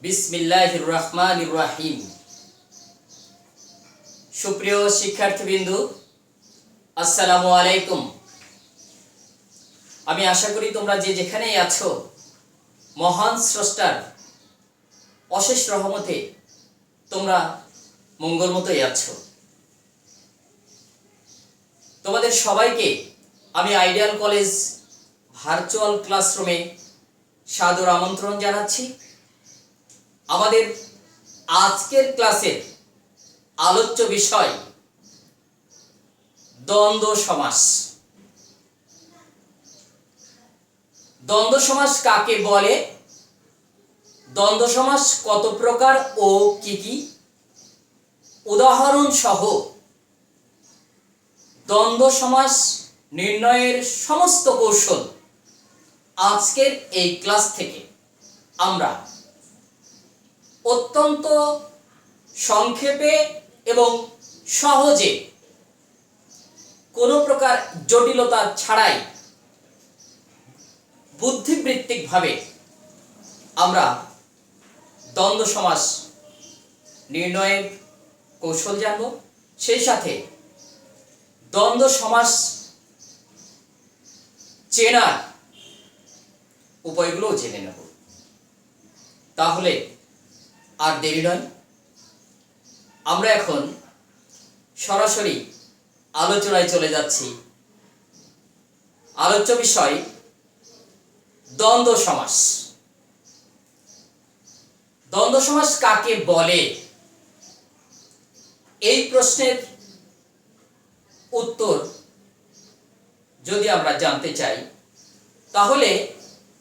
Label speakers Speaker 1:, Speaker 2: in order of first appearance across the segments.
Speaker 1: বিসমিল্লাহির রহমানির রহিম। সুপ্রিয় শিক্ষার্থীবৃন্দু, আসসালামু আলাইকুম। আমি আশা করি তোমরা যে যেখানেই আছো মহান স্রষ্টার অশেষ রহমতে তোমরা মঙ্গলমতোই আছো। তোমাদের সবাইকে আমি আইডিয়াল কলেজ ভার্চুয়াল ক্লাসরুমে সাদর আমন্ত্রণ জানাচ্ছি। আমাদের আজকের ক্লাসের আলোচ্য বিষয় দ্বন্দ্ব সমাস। দ্বন্দ্ব সমাস কাকে বলে, দ্বন্দ্ব সমাস কত প্রকার ও কি কি, উদাহরণ সহ দ্বন্দ্ব সমাস নির্ণয়ের সমস্ত কৌশল আজকের এই ক্লাস থেকে আমরা অত্যন্ত সংক্ষেপে এবং সহজে কোনো প্রকার জটিলতা ছাড়াই বুদ্ধিবৃত্তিকভাবে আমরা দ্বন্দ্ব সমাস নির্ণয়ের কৌশল জানব, সেই সাথে দ্বন্দ্ব সমাস চেনার উপায়গুলোও জেনে নেব। তাহলে আর দেরি নয়, আমরা এখন সরাসরি আলোচনায় চলে যাচ্ছি। আলোচ্য বিষয় দ্বন্দ্ব সমাস। দ্বন্দ্ব সমাস কাকে বলে, এই প্রশ্নের উত্তর যদি আমরা জানতে চাই তাহলে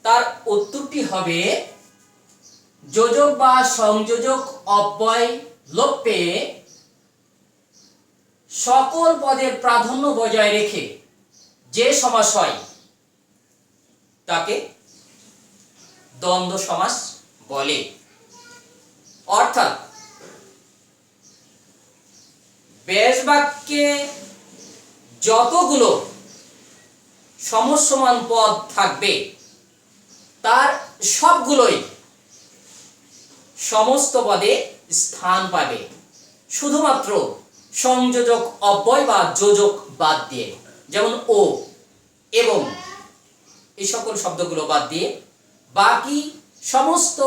Speaker 1: তার উত্তরটি হবে যোজক বা সংযোজক অব্যয় লোপ পেয়ে সকল পদের প্রাধান্য বজায় রেখে যে সমাস হয় তাকে দ্বন্দ্ব সমাস বলে। অর্থাৎ ব্যাস বাক্যে যতগুলো সমসমান পদ থাকবে তার সবগুলোই সমস্ত পদে স্থান পাবে, শুধুমাত্র সংযোজক অব্যয় বা যোজক বাদ দিয়ে, যেমন ও এবং এই সকল শব্দগুলো বাদ দিয়ে বাকি সমস্ত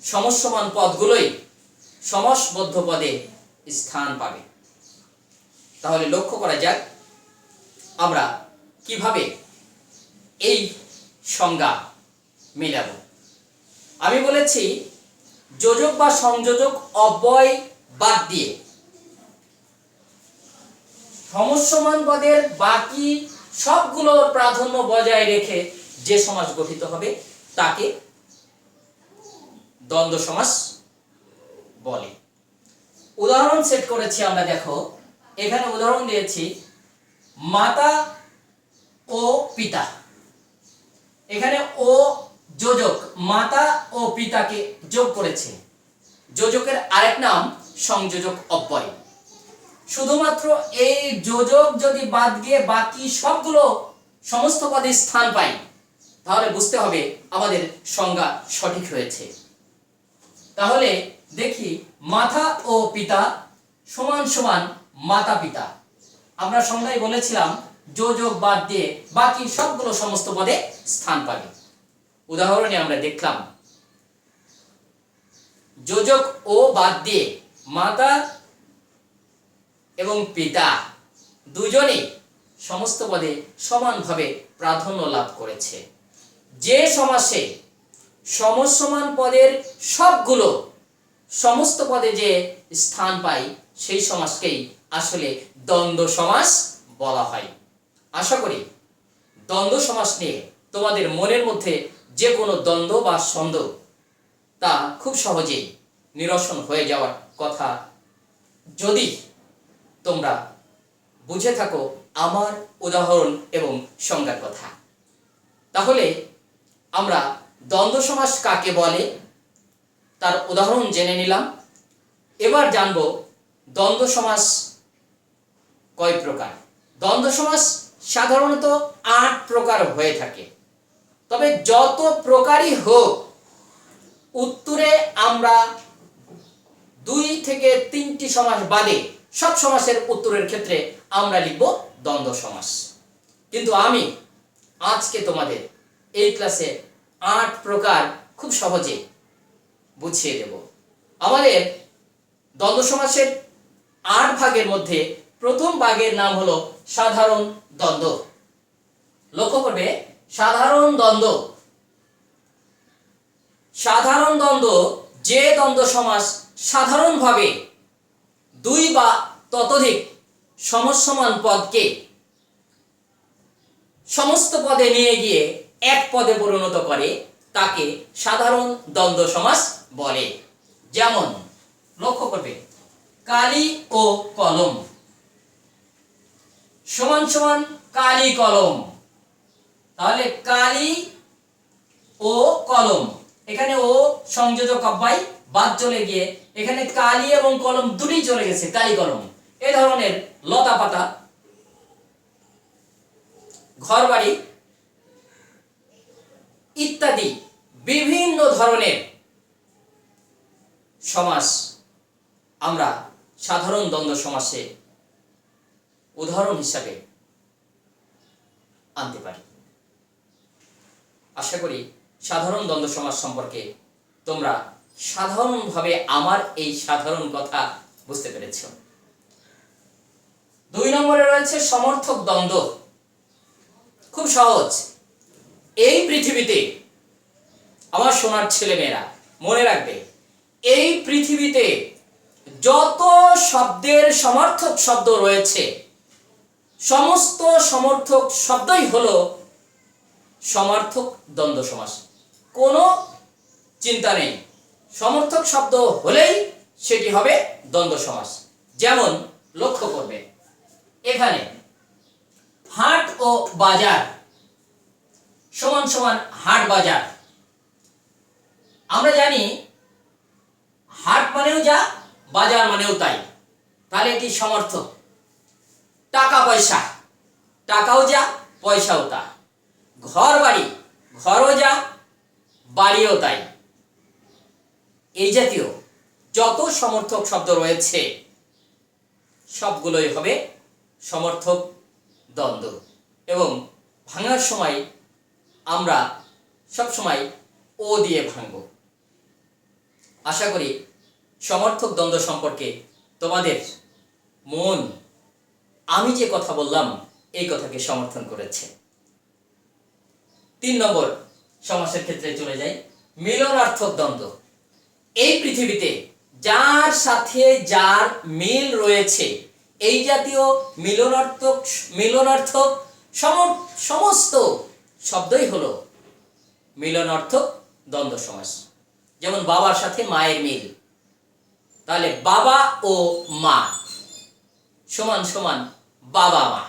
Speaker 1: সমসমান পদগুলোই সমাসবদ্ধ পদে স্থান পাবে। তাহলে লক্ষ্য করা যাক আমরা কিভাবে এই সংজ্ঞা মেলাবো। আমি বলেছি যোজক বা সংযোজক অব্যয় বাদ দিয়ে সমসমান পদের বাকি সবগুলোর প্রাধান্য বজায় রেখে যে সমাস গঠিত হবে তাকে দ্বন্দ্ব সমাস বলে। উদাহরণ সেট করেছি আমরা, দেখো এখানে উদাহরণ দিয়েছি মাতা ও পিতা। এখানে ও যোজক, মাতা ও পিতাকে যোগ করেছে। যোজকের আরেক নাম সংযোজক অব্যয়। শুধুমাত্র এই যোজক যদি বাদ গিয়ে বাকি সবগুলো সমস্ত পদে স্থান পায় তাহলে বুঝতে হবে আমাদের সংজ্ঞা সঠিক হয়েছে। তাহলে দেখি মাতা ও পিতা সমান সমান মাতা পিতা। আমরা সংজ্ঞায় বলেছিলাম যোজক বাদ দিয়ে বাকি সবগুলো সমস্ত পদে স্থান পাবে। উদাহরণে আমরা দেখলাম যোজক ও বাদ দিয়ে মাতা এবং পিতা দুজনেই সমস্ত পদে সমানভাবে প্রাধান্য লাভ করেছে। যে সমাসে সমসমান পদের সবগুলো সমস্ত পদে যে স্থান পায় সেই সমাসকেই আসলে দ্বন্দ্ব সমাস বলা হয়। আশা করি দ্বন্দ্ব সমাস নিয়ে তোমাদের মনের মধ্যে যে কোনো দ্বন্দ্ব বা সন্দেহ তা খুব সহজেই নিরসন হয়ে যাওয়ার কথা যদি তোমরা বুঝে থাকো আমার উদাহরণ এবং সংজ্ঞার কথা। তাহলে আমরা দ্বন্দ্ব সমাস কাকে বলে তার উদাহরণ জেনে নিলাম। এবার জানবো দ্বন্দ্ব সমাস কয় প্রকার। দ্বন্দ্ব সমাস সাধারণত 8 প্রকার হয়ে থাকে। তবে যত প্রকারই হোক, উত্তরে আমরা 2 থেকে 3টি সমাস বাদে সব সমাসের উত্তরের ক্ষেত্রে আমরা লিখব দ্বন্দ্ব সমাস। কিন্তু আমি আজকে তোমাদের এই ক্লাসে 8 প্রকার খুব সহজে বুঝিয়ে দেব। আমাদের দ্বন্দ্ব সমাসের 8 ভাগের মধ্যে প্রথম ভাগের নাম হলো সাধারণ দ্বন্দ্ব। লক্ষ্য করবে, সাধারণ দ্বন্দ্ব। সাধারণ দ্বন্দ্ব যে দ্বন্দ্ব সমাস সাধারণভাবে 2 বা ততোধিক সমসমান পদকে সমস্ত পদে নিয়ে গিয়ে এক পদে পরিণত করে তাকে সাধারণ দ্বন্দ্ব সমাস বলে। যেমন লক্ষ্য করবে, কালি ও কলম সমান সমান কালি কলম। তাহলে কালি ও কলম, এখানে ও সংযোজক অব্যয় বাদ চলে গিয়ে এখানে কালি এবং কলম দুটোই চলে গেছে, কালি কলম। এই ধরনের লতা পাতা, ঘরবাড়ি ইত্যাদি বিভিন্ন ধরনের সমাস আমরা সাধারণ দ্বন্দ্ব সমাসে উদাহরণ হিসাবে আনতে পারি। আশা করি সাধারণ দ্বন্দ্ব সমাস সম্পর্কে তোমরা সাধারণভাবে আমার এই সাধারণ কথা বুঝতে পেরেছ। 2 নম্বরে রয়েছে সমর্থক দ্বন্দ্ব। খুব সহজ। এই পৃথিবীতে আমার সোনার ছেলেমেয়েরা মনে রাখবে, এই পৃথিবীতে যত শব্দের সমর্থক শব্দ রয়েছে সমস্ত সমর্থক শব্দই হলো সমার্থক দ্বন্দ্ব সমাস। কোনো চিন্তা নেই, সমর্থক শব্দ হলেই সেটি হবে দ্বন্দ্ব সমাস। যেমন লক্ষ্য করবে, এখানে হাট ও বাজার সমান সমান হাট বাজার। আমরা জানি হাট মানেও যা, বাজার মানেও তাই। তাহলে এটি সমর্থক। টাকা পয়সা, টাকাও যা, পয়সাও তা। ঘর বাড়ি, ঘরও যা, বাড়িও তাই। এই জাতীয় যত সমর্থক শব্দ রয়েছে সবগুলোই হবে সমর্থক দ্বন্দ্ব, এবং ভাঙার সময় আমরা সব সময় ও দিয়ে ভাঙব। আশা করি সমর্থক দ্বন্দ্ব সম্পর্কে তোমাদের মন আমি যে কথা বললাম এই কথাকে সমর্থন করেছে। 3 নম্বর সমাসের ক্ষেত্রে চলে যাই, মিলনার্থক দ্বন্দ্ব। এই পৃথিবীতে যার সাথে যার মিল রয়েছে এই জাতীয় মিলনার্থক সমস্ত শব্দই হলো মিলনার্থক দ্বন্দ্ব সমাস। যেমন বাবার সাথে মায়ের মিল, তাহলে বাবা ও মা সমান সমান বাবা মা।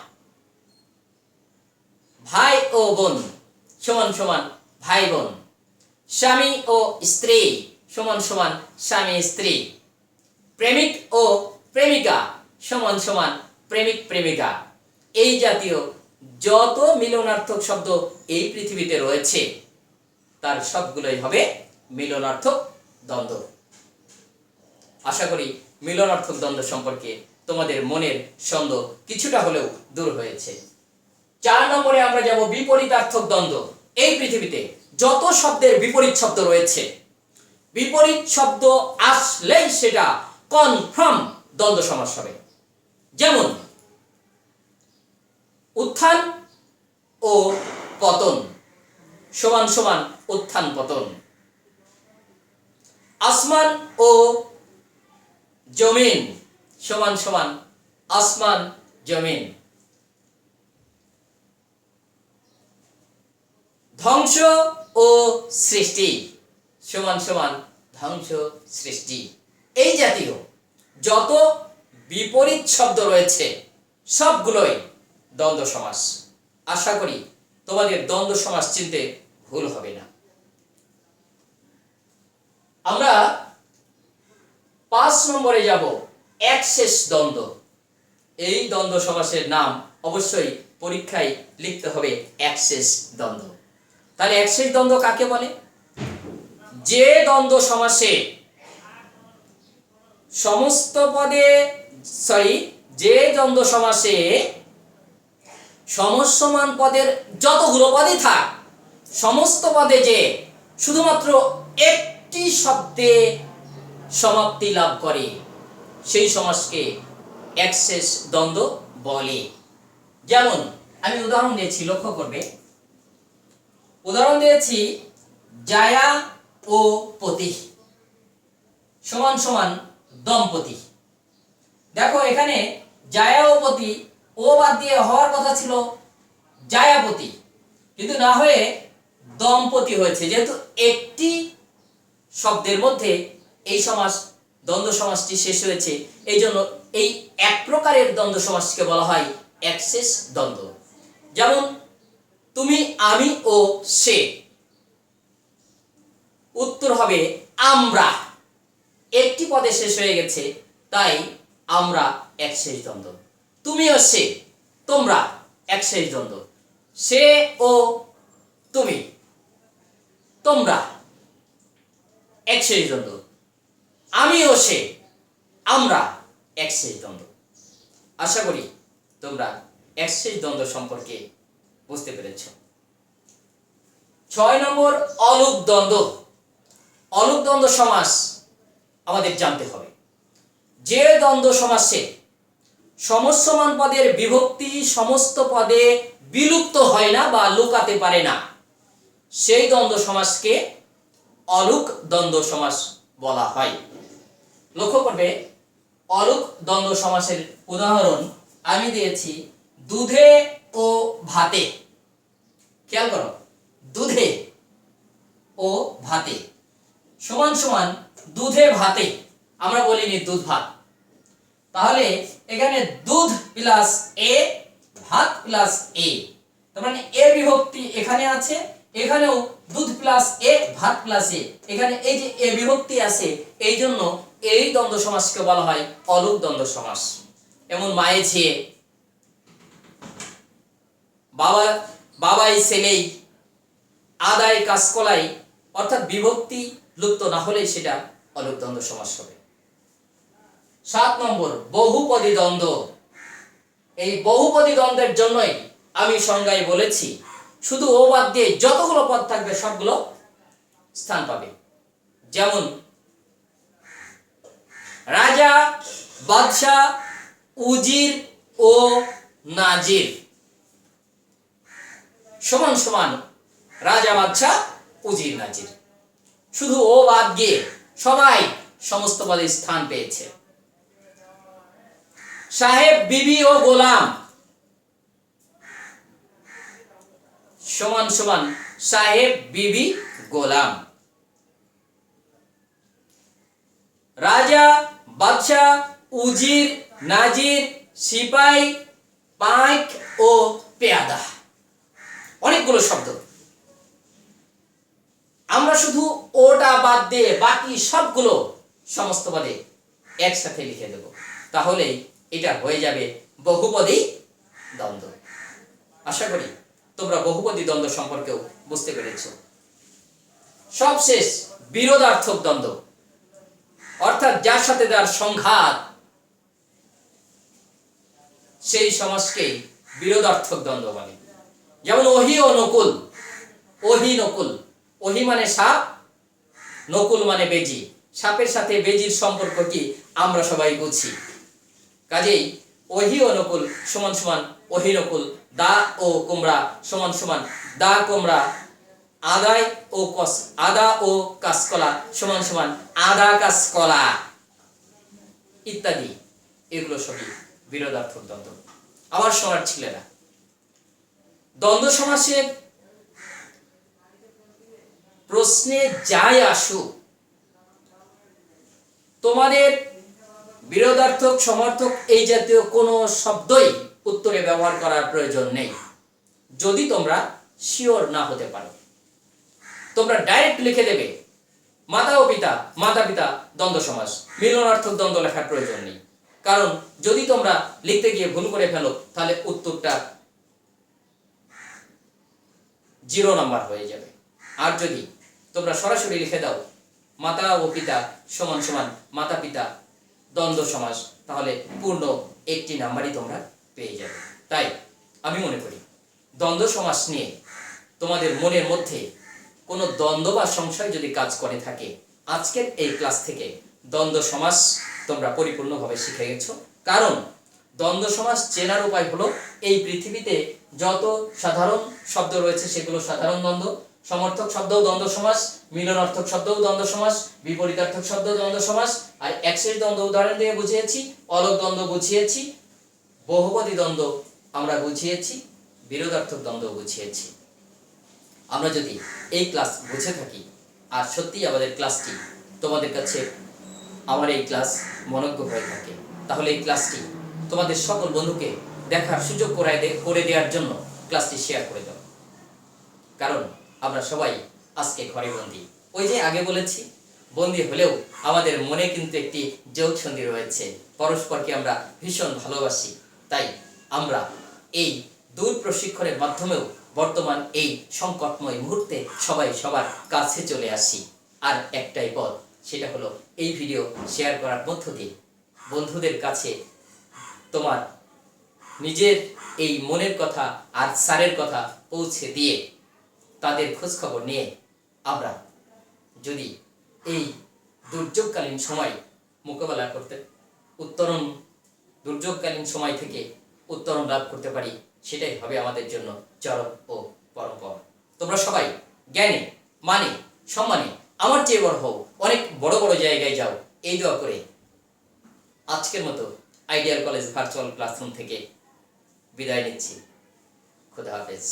Speaker 1: ভাই ও বোন সমান সমান ভাই বোন। স্বামী ও স্ত্রী সমান সমান স্বামী স্ত্রী। প্রেমিক ও প্রেমিকা সমান সমান প্রেমিক প্রেমিকা। এই জাতীয় যত মিলনার্থক শব্দ এই পৃথিবীতে রয়েছে তার সবগুলোই হবে মিলনার্থক দ্বন্দ্ব। আশা করি মিলনার্থক দ্বন্দ্ব সম্পর্কে তোমাদের মনের সন্দেহ কিছুটা হলেও দূর হয়েছে। 4 নম্বরে আমরা যাব বিপরীতার্থক দ্বন্দ্ব। এই পৃথিবীতে যত শব্দের বিপরীত শব্দ রয়েছে, বিপরীত শব্দ আসলেই সেটা কনফার্ম দ্বন্দ্ব সমাস হবে। যেমন উত্থান ও পতন সমান সমান উত্থান পতন। আসমান ও জমিন সমান সমান আসমান জমিন। ধ্বংস ও সৃষ্টি সমান সমান ধ্বংস সৃষ্টি। এই জাতীয় যত বিপরীত শব্দ রয়েছে সবগুলোই দ্বন্দ্ব সমাস। আশা করি তোমাদের দ্বন্দ্ব সমাস চিনতে ভুল হবে না। আমরা 5 নম্বরে যাব একশেষ দ্বন্দ্ব। এই দ্বন্দ্ব সমাসের নাম অবশ্যই পরীক্ষায় লিখতে হবে একশেষ দ্বন্দ্ব। তাহলে একশেষ দ্বন্দ্ব কাকে বলে? যে দ্বন্দ্ব সমাসে সমস্ত পদে যে দ্বন্দ্ব সমাসে সমসমান পদের যতগুলো পদই থাক, সমস্ত পদে যে শুধুমাত্র একটি শব্দে সমাপ্তি লাভ করে, সেই সমাসকে একশেষ দ্বন্দ্ব বলে। যেমন আমি উদাহরণ দিয়েছি, লক্ষ্য করবে, উদাহরণ দিয়েছি জায়া ও পতি সমান সমান দম্পতি। দেখো এখানে জায়া ও পতি, ও বাদ দিয়ে হওয়ার কথা ছিল জায়াপতি, কিন্তু না হয়ে দম্পতি হয়েছে। যেহেতু একটি শব্দের মধ্যে এই সমাস দ্বন্দ্ব সমাসটি শেষ হয়েছে, এই জন্য এই এক প্রকারের দ্বন্দ্ব সমাসকে বলা হয় একশেষ দ্বন্দ্ব। যেমন তুমি, আমি ও সে, উত্তর হবে আমরা। একটি পদে শেষ হয়ে গেছে, তাই আমরা একশেষ দ্বন্দ্ব। তুমি ও সে, তোমরা একশেষ দ্বন্দ্ব। সে ও তুমি, তোমরা একশেষ দ্বন্দ্ব। আমি ও সে, আমরা একশেষ দ্বন্দ্ব। আশা করি তোমরা একশেষ দ্বন্দ্ব সম্পর্কে বুঝতে পেরেছ। 6 নম্বর অলুক দ্বন্দ্ব। অলুক দ্বন্দ্ব সমাস আমাদের জানতে হবে। যে দ্বন্দ্ব সমাসে সমসমান পদের বিভক্তি সমস্ত পদে বিলুপ্ত হয় না বা লুকাতে পারে না, সেই দ্বন্দ্ব সমাসকে অলুক দ্বন্দ্ব সমাস বলা হয়। লক্ষ্য করবে, অলুক দ্বন্দ্ব সমাসের উদাহরণ আমি দিয়েছি দুধে ও ভাতে। খেয়াল করো, দুধে ও ভাতে সমান সমান দুধে ভাতে, আমরা বলিনি দুধ ভাত। তাহলে এখানে দুধ প্লাস এ, ভাত প্লাস এ, তার মানে এ বিভক্তি এখানে আছে, এখানেও দুধ প্লাস এ, ভাত প্লাস এ, এখানে এই যে এ বিভক্তি আছে, এই জন্য এই দ্বন্দ্ব সমাসকে বলা হয় অলুক দ্বন্দ্ব সমাস। এমন মায়ে ঝিয়ে, বাবাই ছেলেই, আদায় কাঁচকলাই, অর্থাৎ বিভক্তি লুপ্ত না হলে সেটা অলুক দ্বন্দ্ব সমাস হবে। 7 নম্বর বহুপদী দ্বন্দ্ব। এই বহুপদী দ্বন্দ্বের জন্যই আমি সংজ্ঞায় বলেছি শুধু ও বাদ দিয়ে যতগুলো পদ থাকবে সবগুলো স্থান পাবে। যেমন রাজা, বাদশাহ, উজির ও নাজির সমান সমান রাজা, বাদশাহ, উজির, নাজির। শুধু ও বাদ দিয়ে সবাই সমস্ত পদে স্থান পেয়েছে। সাহেব, বিবি ও গোলাম সমান সমান সাহেব, বিবি, গোলাম। রাজা, বাদশাহ, উজির, নাজির, সিপাই, পাইক ও পেয়াদা, অনেকগুলো শব্দ। আমরা শুধু ওটা বাদ দিয়ে বাকি সবগুলো সমস্ত পদে একসাথে লিখে দেব, তাহলে এটা হয়ে যাবে বহুপদী দ্বন্দ্ব। আশা করি তোমরা বহুপদী দ্বন্দ্ব সম্পর্কেও বুঝতে পেরেছ। সবশেষ বিরোধার্থক দ্বন্দ্ব, অর্থাৎ যার সাথে যার সংঘাত, সেই সমাসকে বিরোধার্থক দ্বন্দ্ব বলে। যেমন ওহি ও নকুল। ওহি, নকুল। ওহি মানে সাপ, নকুল মানে বেজি। সাপের সাথে বেজির সম্পর্ক কি আমরা সবাই বুঝি। কাজেই ওহি ও নকুল সমান সমান ওহি নকুল। দা ও কুমড়া সমান সমান দা কুমড়া। আদা ও কাঁচকলা সমান সমান আদা কাঁচকলা ইত্যাদি। এগুলো সবই বিরোধার্থক দ্বন্দ্ব। আমার শোনার ছেলেরা, দ্বন্দ্ব সমাসের প্রশ্নে যাই আসুক, তোমাদের বিরোধার্থক, সমর্থক এই জাতীয় কোনো শব্দই উত্তরে ব্যবহার করার প্রয়োজন নেই। যদি তোমরা শিওর না হতে পারো, তোমরা ডাইরেক্ট লিখে দেবে মাতা ও পিতা, মাতা পিতা দ্বন্দ্ব সমাস। মিলনার্থক দ্বন্দ্ব লেখার প্রয়োজন নেই, কারণ যদি তোমরা লিখতে গিয়ে ভুল করে ফেলো তাহলে উত্তরটা 0 নাম্বার হয়ে যাবে। আর যদি তোমরা সরাসরি লিখে দাও মাতা ও পিতা সমান সমান মাতা পিতা দ্বন্দ্ব সমাস, তাহলে পূর্ণ 1টি নাম্বারই তোমরা পেয়ে যাবে। তাই আমি মনে করি দ্বন্দ্ব সমাস নিয়ে তোমাদের মনের মধ্যে কোনো দ্বন্দ্ব বা সংশয় যদি কাজ করে থাকে, আজকের এই ক্লাস থেকে দ্বন্দ্ব সমাস তোমরা পরিপূর্ণভাবে শিখে গেছো। কারণ দ্বন্দ্ব সমাস চেনার উপায় হলো এই পৃথিবীতে যত সাধারণ শব্দ রয়েছে সেগুলো সাধারণ দ্বন্দ্ব, সমর্থক শব্দও দ্বন্দ্ব সমাস, মিলনার্থক শব্দও দ্বন্দ্ব সমাস, বিপরীতার্থক শব্দ দ্বন্দ্ব সমাস, আর একশেষ দ্বন্দ্ব উদাহরণ দিয়ে বুঝিয়েছি, অলক দ্বন্দ্ব বুঝিয়েছি, বহুপদী দ্বন্দ্ব আমরা বুঝিয়েছি, বিরোধার্থক দ্বন্দ্ব বুঝিয়েছি। আমরা যদি এই ক্লাস বুঝে থাকি আর সত্যিই আমাদের ক্লাসটি তোমাদের কাছে, আমার এই ক্লাস মনোজ্ঞ হয়ে থাকে, তাহলে এই ক্লাসটি তোমাদের সকল বন্ধুকে দেখার সুযোগ করে দেওয়ার জন্য ক্লাসটি শেয়ার করে দাও। কারণ আমরা সবাই আজকে ঘরে বন্দী। ওই যে আগে বলেছি, বন্দী হলেও আমাদের মনে কিন্তু একটি যোগ সন্ধি রয়েছে, পরস্পরকে আমরা ভীষণ ভালোবাসি। তাই আমরা এই দূর প্রশিক্ষণের মাধ্যমেও বর্তমান এই সংকটময় মুহূর্তে সবাই সবার কাছে চলে আসি। আর একটাই পথ, সেটা হলো এই ভিডিও শেয়ার করার মধ্য দিয়ে বন্ধুদের কাছে তোমার নিজের এই মনের কথা আর স্যারের কথা পৌঁছে দিয়ে তাদের খোঁজ খবর নিয়ে আমরা যদি এই দুর্যোগকালীন সময় মোকাবেলা করতে দুর্যোগকালীন সময় থেকে উত্তরণ লাভ করতে পারি, সেটাই হবে আমাদের জন্য চরম ও পরম্পর। তোমরা সবাই জ্ঞানে মানে সম্মানে আমার চেয়ে বড় হও, অনেক বড় বড় জায়গায় যাও, এই দোয়া করে আজকের মতো আইডিয়াল কলেজ ভার্চুয়াল ক্লাসরুম থেকে বিদায় নিচ্ছি। খুদা হাফেজ।